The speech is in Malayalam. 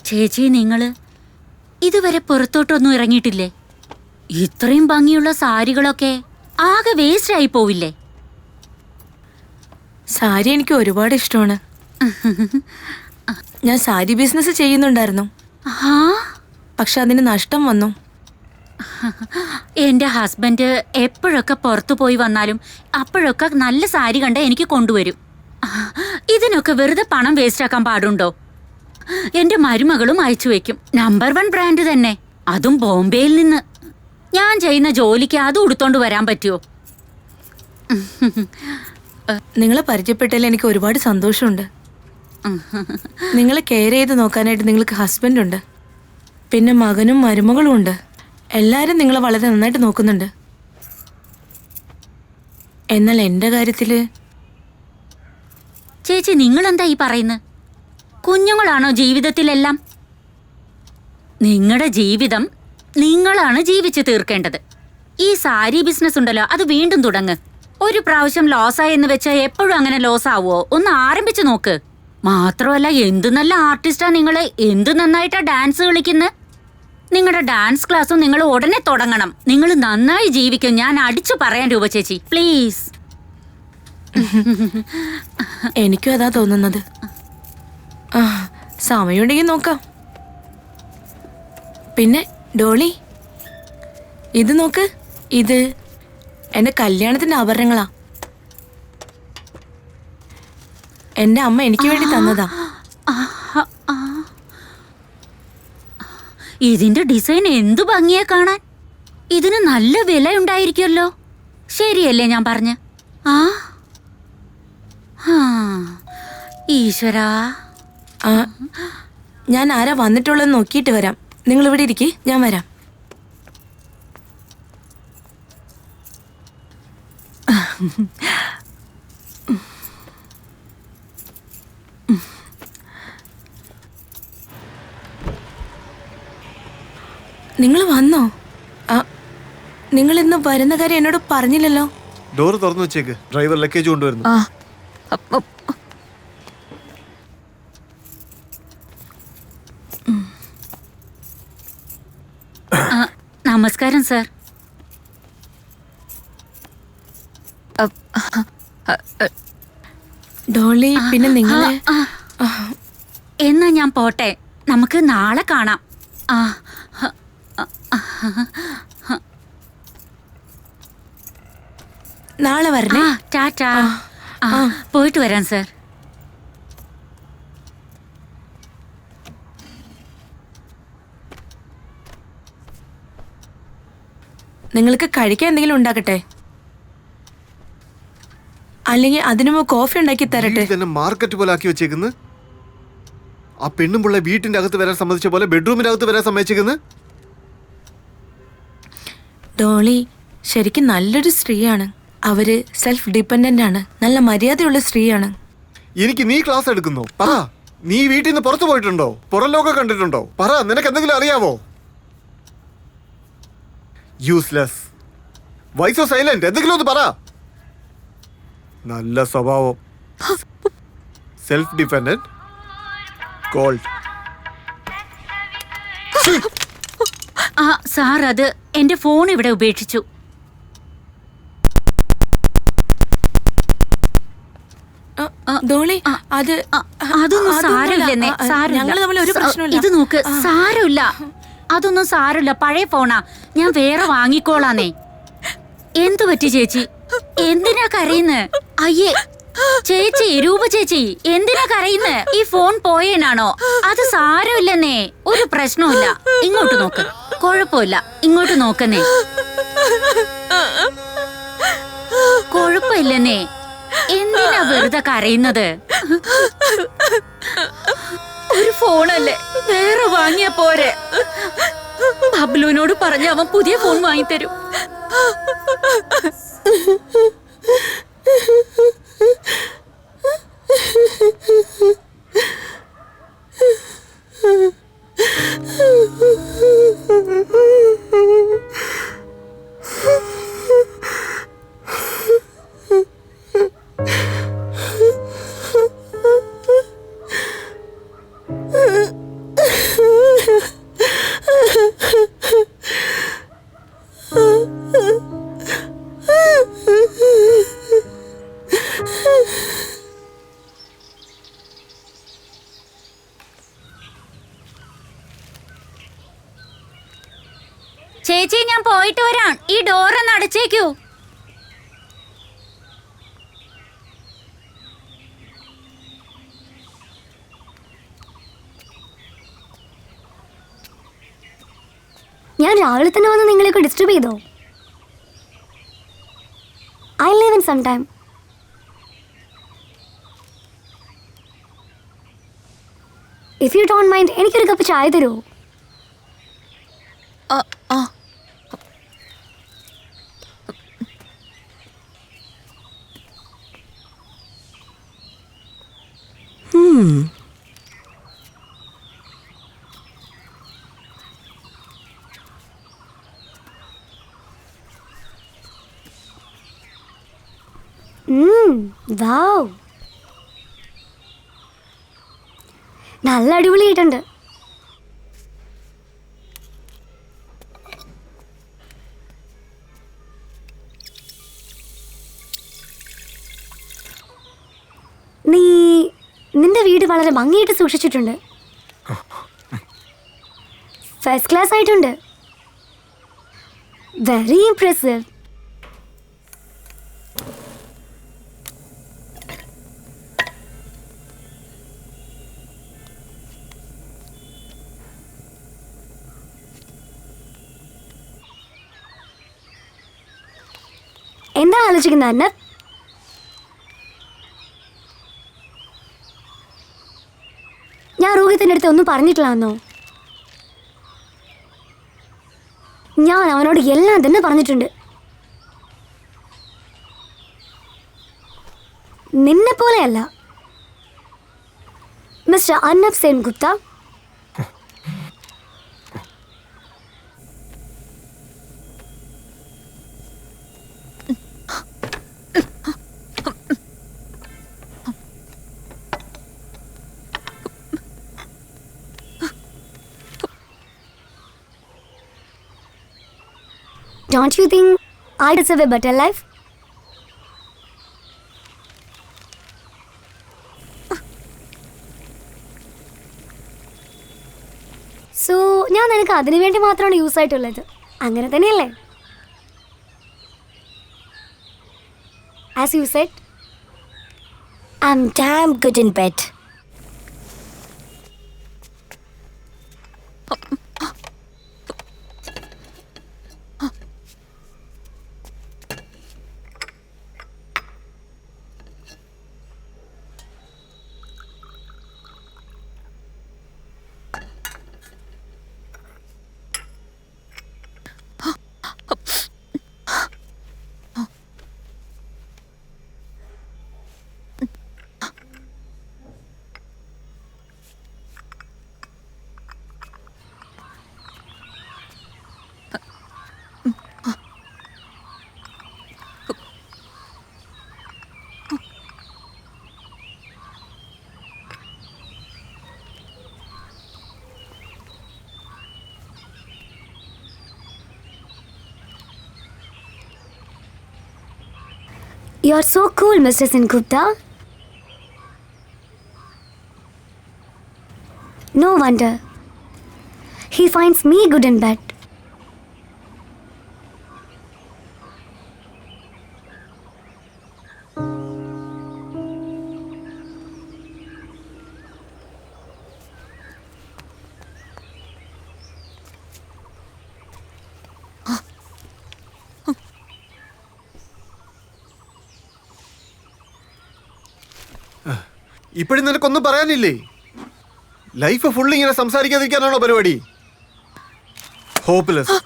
ചേച്ചി, നിങ്ങള് ഇതുവരെ പുറത്തോട്ടൊന്നും ഇറങ്ങിയിട്ടില്ലേ? ഇത്രയും ഭംഗിയുള്ള സാരികളൊക്കെ ആകെ വേസ്റ്റ് ആയി പോവില്ലേ? സാരി എനിക്ക് ഒരുപാട് ഇഷ്ടമാണ്. ഞാൻ സാരി ബിസിനസ് ചെയ്യുന്നുണ്ടായിരുന്നു, പക്ഷെ അതിന് നഷ്ടം വന്നു. എന്റെ ഹസ്ബൻഡ് എപ്പോഴൊക്കെ പുറത്തു പോയി വന്നാലും അപ്പോഴൊക്കെ നല്ല സാരി കണ്ട എനിക്ക് കൊണ്ടുവരും. ഇതിനൊക്കെ വെറുതെ പണം വേസ്റ്റ് ആക്കാൻ പാടുണ്ടോ? എന്റെ മരുമകളും അയച്ചു വെക്കും. നമ്പർ 1 ബ്രാൻഡ് തന്നെ, അതും ബോംബെയിൽ നിന്ന്. ഞാൻ ചെയ്യുന്ന ജോലിക്ക് അത് ഉടുത്തോണ്ട് വരാൻ പറ്റുമോ? നിങ്ങളെ പരിചയപ്പെട്ടതിൽ എനിക്ക് ഒരുപാട് സന്തോഷമുണ്ട്. നിങ്ങളെ കെയർ ചെയ്ത് നോക്കാനായിട്ട് നിങ്ങൾക്ക് ഹസ്ബൻഡുണ്ട്, പിന്നെ മകനും മരുമകളും ഉണ്ട്. എല്ലാവരും നിങ്ങളെ വളരെ നന്നായിട്ട് നോക്കുന്നുണ്ട്. എന്നാൽ എൻ്റെ കാര്യത്തില് ചേച്ചി, നിങ്ങളെന്താ ഈ പറയുന്നത്? കുഞ്ഞുങ്ങളാണോ ജീവിതത്തിലെല്ലാം? നിങ്ങളുടെ ജീവിതം നിങ്ങളാണ് ജീവിച്ചു തീർക്കേണ്ടത്. ഈ സാരി ബിസിനസ് ഉണ്ടല്ലോ, അത് വീണ്ടും തുടങ്ങ്. ഒരു പ്രാവശ്യം ലോസായെന്ന് വെച്ചാൽ എപ്പോഴും അങ്ങനെ ലോസ് ആവുമോ? ഒന്ന് ആരംഭിച്ചു നോക്ക്. മാത്രമല്ല, എന്ത് നല്ല ആർട്ടിസ്റ്റാ നിങ്ങള്, എന്ത് നന്നായിട്ടാ ഡാൻസ് കളിക്കുന്നത്. നിങ്ങളുടെ ഡാൻസ് ക്ലാസ്സും നിങ്ങൾ ഉടനെ തുടങ്ങണം. നിങ്ങൾ നന്നായി ജീവിക്കും, ഞാൻ അടിച്ചു പറയാൻ രൂപ ചേച്ചി, പ്ലീസ്. എനിക്കും അതാ തോന്നുന്നത്. സമയമുണ്ടെങ്കിൽ നോക്കാം. പിന്നെ ഡോളി, ഇത് നോക്ക്. ഇത് എന്റെ കല്യാണത്തിന്റെ ആഭരണങ്ങളാ. എന്റെ അമ്മ എനിക്ക് വേണ്ടി തന്നതാ. ഇതിന്റെ ഡിസൈൻ എന്തു ഭംഗിയാ കാണാൻ. ഇതിന് നല്ല വില ഉണ്ടായിരിക്കുമല്ലോ. ശരിയല്ലേ ഞാൻ പറഞ്ഞ? ഈശ്വരാ, ഞാൻ ആരാ വന്നിട്ടുള്ളതെന്ന് നോക്കിയിട്ട് വരാം. നിങ്ങൾ ഇവിടെ ഇരിക്കേ, ഞാൻ വരാം. നിങ്ങൾ വന്നോ? നിങ്ങൾ ഇന്ന് വരുന്ന കാര്യം എന്നോട് പറഞ്ഞില്ലല്ലോ. ഡോർ തുറന്നു വെച്ചേക്ക്, ഡ്രൈവർ ലഗേജ് കൊണ്ടുവരുന്നു. നമസ്കാരം സർ. ഡോളി, പിന്നെ നിങ്ങളെ എന്നാ ഞാൻ പോട്ടെ, നമുക്ക് നാളെ കാണാം. നാളെ വരണേ. ടാറ്റാ. പോയിട്ട് വരാം സർ. നിങ്ങൾക്ക് കഴിക്കാൻ എന്തെങ്കിലും ഉണ്ടാക്കട്ടെ, അല്ലെങ്കിൽ അതിനു മുമ്പ് കോഫി ഉണ്ടാക്കി തരട്ടെ? തന്നെ മാർക്കറ്റ് പോലെ ആക്കി വെച്ചേക്കുന്നു. ആ പെണ്ണും പിള്ളെ വീട്ടിന്റെ അകത്ത് വരാൻ സമ്മതിച്ച പോലെ ബെഡ്റൂമിന്റെ അകത്ത് വരാൻ സമ്മതിച്ചേക്കുന്നു. ഡോളി ശരിക്കും നല്ലൊരു സ്ത്രീയാണ്. അവര് സെൽഫ് ഡിപ്പെൻഡന്റ് ആണ്, നല്ല മര്യാദയുള്ള സ്ത്രീയാണ്. എനിക്ക് നീ ക്ലാസ് എടുക്കുന്നോ? പറ, നീ വീട്ടിൽ നിന്ന് പുറത്തു പോയിട്ടുണ്ടോ? പുറം ലോകം കണ്ടിട്ടുണ്ടോ? പറ, നിനക്ക് എന്തെങ്കിലും അറിയാവോ? യൂസ്ലെസ്. വൈസോ സൈലന്റ്, എന്തെങ്കിലും ഒന്ന് പറ. നല്ല സ്വഭാവം, സെൽഫ് ഡിപ്പെൻഡന്റ്, കോൾഡ്. സാർ, അത് എന്റെ ഫോൺ ഇവിടെ ഉപേക്ഷിച്ചു. ഡോളി, അതൊന്നും സാരമില്ലെന്നേ, സാരമില്ല. ഇത് നോക്ക്, സാരമില്ല, അതൊന്നും സാരമില്ല. പഴയ ഫോണാ, ഞാൻ വേറെ വാങ്ങിക്കോളാന്നേ. എന്തു പറ്റി ചേച്ചി? എന്തിനാ കരയുന്നത്? അയ്യേ ചേച്ചി, രൂപ ചേച്ചി, എന്തിനാ കരയുന്നത്? ഈ ഫോൺ പോയേനാണോ? അത് സാരമില്ലെന്നേ, ഒരു പ്രശ്നമില്ല. ഇങ്ങോട്ട് നോക്ക്, കുഴപ്പമില്ല. ഇങ്ങോട്ട് നോക്കുന്നേ, കുഴപ്പമില്ലെന്നേ. എന്തിനാ വെറുതെ കരയുന്നത്? ഒരു ഫോണല്ലേ, വേറെ വാങ്ങിയ പോരെ. ബബ്ലുവിനോട് പറഞ്ഞ അവൻ പുതിയ ഫോൺ വാങ്ങിത്തരും. ചേച്ചി ഞാൻ പോയിട്ട് വരാം. ഈ ഡോറൊന്ന് അടച്ചേക്കൂ. ഞാൻ രാവിലെ തന്നെ വന്ന് നിങ്ങളെയൊക്കെ ഡിസ്റ്റർബ് ചെയ്തോ? I leave in some time. If you don't mind എനിക്കൊരു കപ്പ് ചായ തരുമോ? വാവ്, നല്ല അടിപൊളിയായിട്ടുണ്ട്. നിന്റെ വീട് വളരെ ഭംഗിയായിട്ട് സൂക്ഷിച്ചിട്ടുണ്ട്. ഫസ്റ്റ് ക്ലാസ് ആയിട്ടുണ്ട്. Very impressive. എന്താ ആലോചിക്കുന്നത് അന്ന? ഞാൻ രോഹിത്തിന്റെ അടുത്ത് ഒന്നും പറഞ്ഞിട്ടില്ലെന്നോ? ഞാൻ അവനോട് എല്ലാം തന്നെ പറഞ്ഞിട്ടുണ്ട്. നിന്നെ പോലെയല്ല mister Arnab Sengupta. Don't you think I deserve a better life? So, ഞാൻ നിനക്ക് അതിനു വേണ്ടി മാത്രമാണ് യൂസ് ആയിട്ടുള്ളത്. അങ്ങനെ തന്നെയല്ലേ? As you said, I'm damn good in bed. You're so cool, Mr. Sengupta. No wonder. He finds me good in bed. ഇപ്പോഴും നിനക്കൊന്നും പറയാനില്ലേ? ലൈഫ് ഫുൾ ഇങ്ങനെ സംസാരിക്കാതിരിക്കാനാണോ പരിപാടി? ഹോപ്പ്ലെസ്.